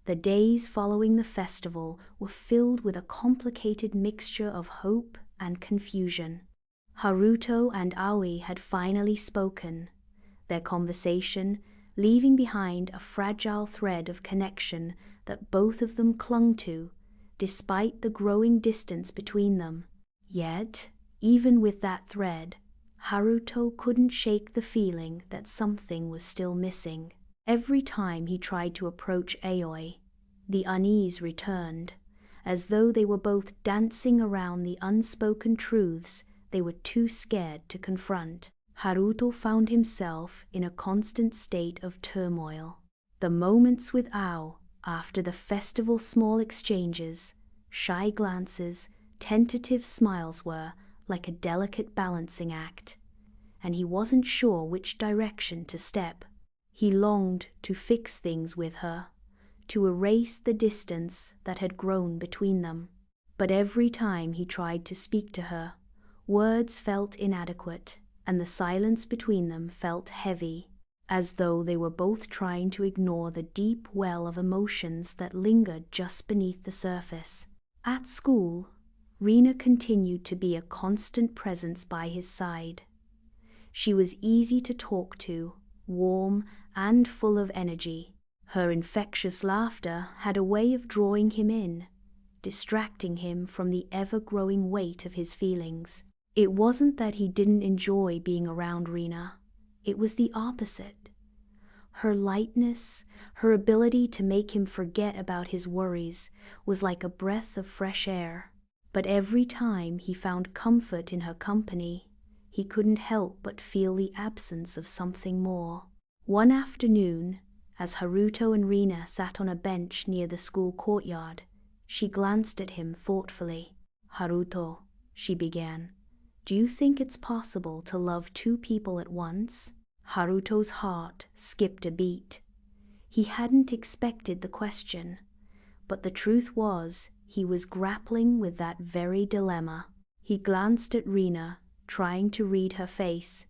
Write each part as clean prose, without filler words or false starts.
The days following the festival were filled with a complicated mixture of hope and confusion. Haruto and Aoi had finally spoken, their conversation leaving behind a fragile thread of connection that both of them clung to, despite the growing distance between them. Yet, even with that thread, Haruto couldn't shake the feeling that something was still missing. Every time he tried to approach Aoi, the unease returned, as though they were both dancing around the unspoken truths they were too scared to confront. Haruto found himself in a constant state of turmoil. The moments with Ao after the festival's small exchanges, shy glances, tentative smiles were like a delicate balancing act, and he wasn't sure which direction to step. He longed to fix things with her, to erase the distance that had grown between them. But every time he tried to speak to her, words felt inadequate, and the silence between them felt heavy, as though they were both trying to ignore the deep well of emotions that lingered just beneath the surface. At school, Rina continued to be a constant presence by his side. She was easy to talk to, warm and full of energy. Her infectious laughter had a way of drawing him in, distracting him from the ever-growing weight of his feelings. It wasn't that he didn't enjoy being around Rina, it was the opposite. Her lightness, her ability to make him forget about his worries, was like a breath of fresh air. But every time he found comfort in her company, he couldn't help but feel the absence of something more. One afternoon, as Haruto and Rina sat on a bench near the school courtyard, she glanced at him thoughtfully. "Haruto," she began, "do you think it's possible to love two people at once?" Haruto's heart skipped a beat. He hadn't expected the question, but the truth was he was grappling with that very dilemma. He glanced at Rina, trying to read her face,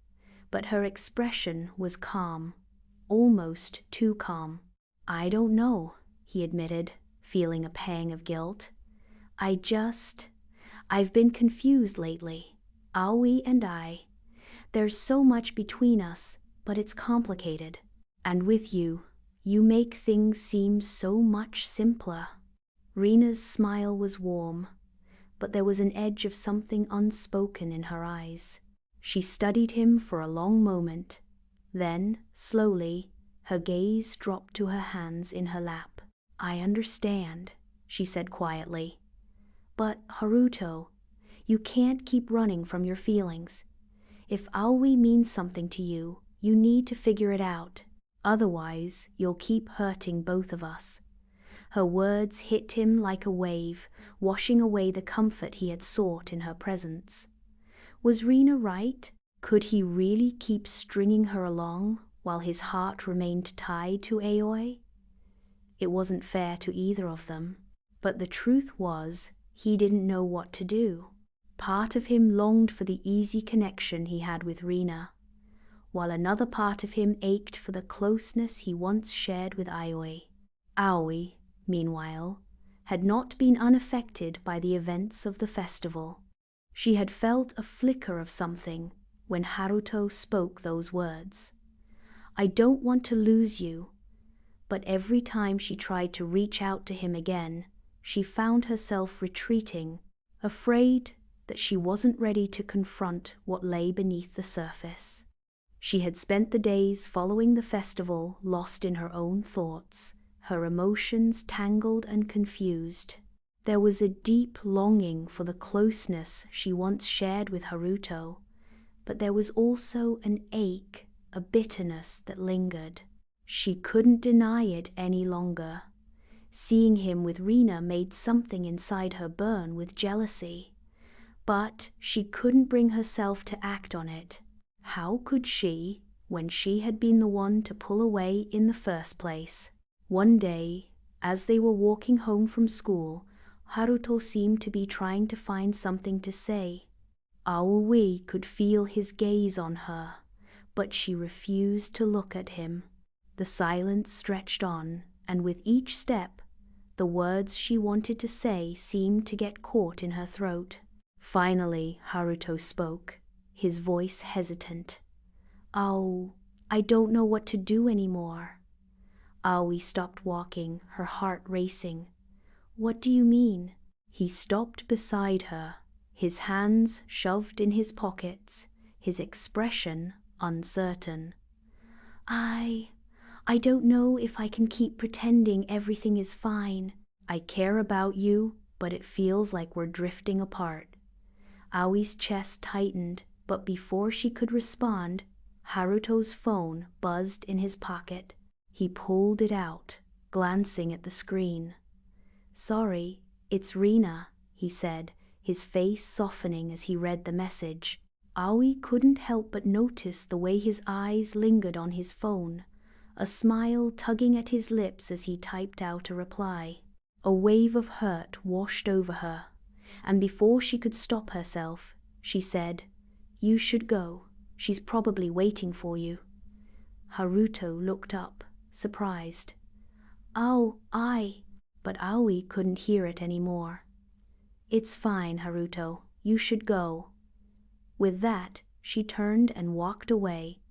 but her expression was calm, almost too calm. "I don't know," he admitted, feeling a pang of guilt. I've been confused lately. Aoi and I. There's so much between us, but it's complicated. And with you, you make things seem so much simpler." Rina's smile was warm, but there was an edge of something unspoken in her eyes. She studied him for a long moment. Then, slowly, her gaze dropped to her hands in her lap. "I understand," she said quietly. "But, Haruto, you can't keep running from your feelings. If Aoi means something to you, you need to figure it out. Otherwise, you'll keep hurting both of us." Her words hit him like a wave, washing away the comfort he had sought in her presence. Was Rina right? Could he really keep stringing her along while his heart remained tied to Aoi? It wasn't fair to either of them. But the truth was, he didn't know what to do. Part of him longed for the easy connection he had with Rina, while another part of him ached for the closeness he once shared with Aoi. Aoi, meanwhile, had not been unaffected by the events of the festival. She had felt a flicker of something when Haruto spoke those words. "I don't want to lose you." But every time she tried to reach out to him again, she found herself retreating, afraid that she wasn't ready to confront what lay beneath the surface. She had spent the days following the festival lost in her own thoughts, her emotions tangled and confused. There was a deep longing for the closeness she once shared with Haruto, but there was also an ache, a bitterness that lingered. She couldn't deny it any longer. Seeing him with Rina made something inside her burn with jealousy. But she couldn't bring herself to act on it. How could she, when she had been the one to pull away in the first place? One day, as they were walking home from school, Haruto seemed to be trying to find something to say. Aoi could feel his gaze on her, but she refused to look at him. The silence stretched on, and with each step, The words she wanted to say seemed to get caught in her throat. Finally, Haruto spoke, his voice hesitant. "Oh, I don't know what to do anymore." Aoi stopped walking, her heart racing. "What do you mean?" He stopped beside her, his hands shoved in his pockets, his expression uncertain. I don't know if I can keep pretending everything is fine. I care about you, but it feels like we're drifting apart." Aoi's chest tightened, but before she could respond, Haruto's phone buzzed in his pocket. He pulled it out, glancing at the screen. "Sorry, it's Rina," he said, his face softening as he read the message. Aoi couldn't help but notice the way his eyes lingered on his phone, a smile tugging at his lips as he typed out a reply. A wave of hurt washed over her, and before she could stop herself, she said, "You should go. She's probably waiting for you." Haruto looked up, surprised. "Oh, But Aoi couldn't hear it anymore. "It's fine, Haruto. You should go." With that, she turned and walked away,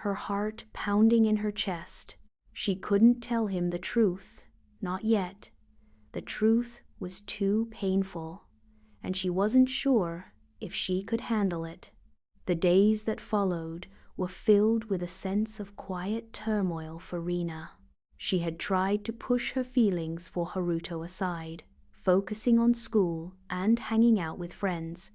her heart pounding in her chest. She couldn't tell him the truth, not yet. The truth was too painful, and she wasn't sure if she could handle it. The days that followed were filled with a sense of quiet turmoil for Rina. She had tried to push her feelings for Haruto aside, focusing on school and hanging out with friends.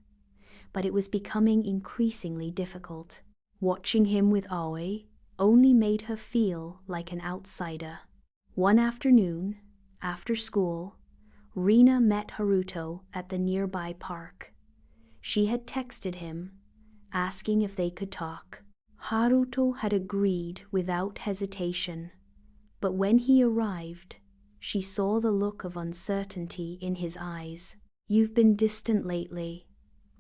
But it was becoming increasingly difficult. Watching him with Aoi only made her feel like an outsider. One afternoon, after school, Rina met Haruto at the nearby park. She had texted him, asking if they could talk. Haruto had agreed without hesitation, but when he arrived, she saw the look of uncertainty in his eyes. "You've been distant lately,"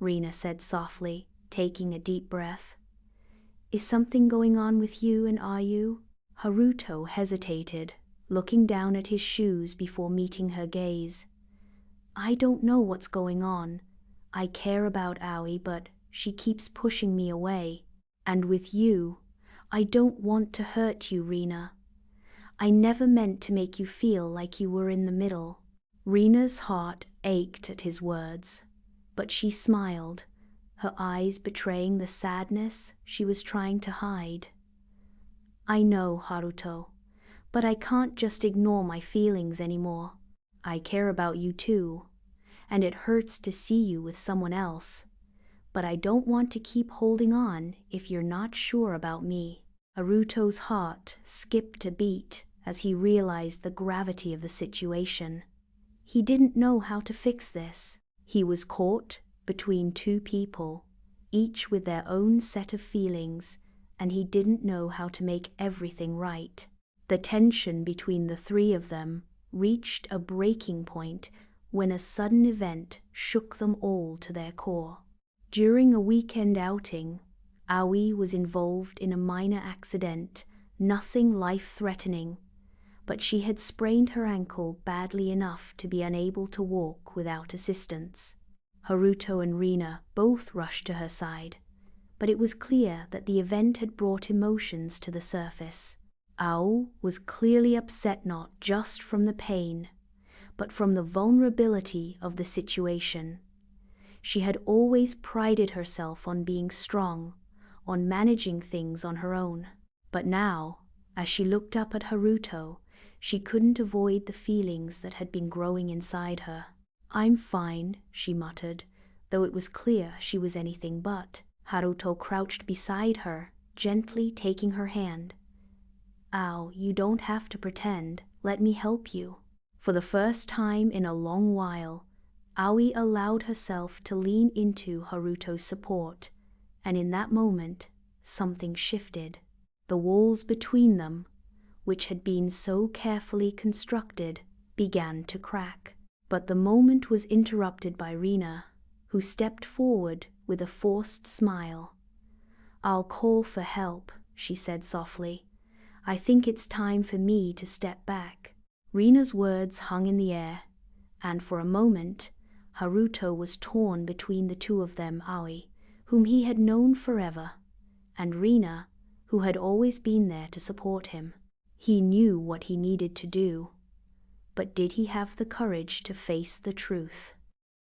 Rina said softly, taking a deep breath. "Is something going on with you and Ayu?" Haruto hesitated, looking down at his shoes before meeting her gaze. "I don't know what's going on. I care about Aoi, but she keeps pushing me away. And with you, I don't want to hurt you, Rina. I never meant to make you feel like you were in the middle." Rina's heart ached at his words, but she smiled, her eyes betraying the sadness she was trying to hide. "I know, Haruto, but I can't just ignore my feelings anymore. I care about you too, and it hurts to see you with someone else. But I don't want to keep holding on if you're not sure about me." Haruto's heart skipped a beat as he realized the gravity of the situation. He didn't know how to fix this. He was caught between two people, each with their own set of feelings, and he didn't know how to make everything right. The tension between the three of them reached a breaking point when a sudden event shook them all to their core. During a weekend outing, Aoi was involved in a minor accident, nothing life-threatening, but she had sprained her ankle badly enough to be unable to walk without assistance. Haruto and Rina both rushed to her side, but it was clear that the event had brought emotions to the surface. Ao was clearly upset not just from the pain, but from the vulnerability of the situation. She had always prided herself on being strong, on managing things on her own. But now, as she looked up at Haruto, she couldn't avoid the feelings that had been growing inside her. "I'm fine," she muttered, though it was clear she was anything but. Haruto crouched beside her, gently taking her hand. "Ao, you don't have to pretend. Let me help you." For the first time in a long while, Aoi allowed herself to lean into Haruto's support, and in that moment, something shifted. The walls between them, which had been so carefully constructed, began to crack. But the moment was interrupted by Rina, who stepped forward with a forced smile. "I'll call for help," she said softly. "I think it's time for me to step back." Rina's words hung in the air, and for a moment, Haruto was torn between the two of them, Aoi, whom he had known forever, and Rina, who had always been there to support him. He knew what he needed to do, but did he have the courage to face the truth?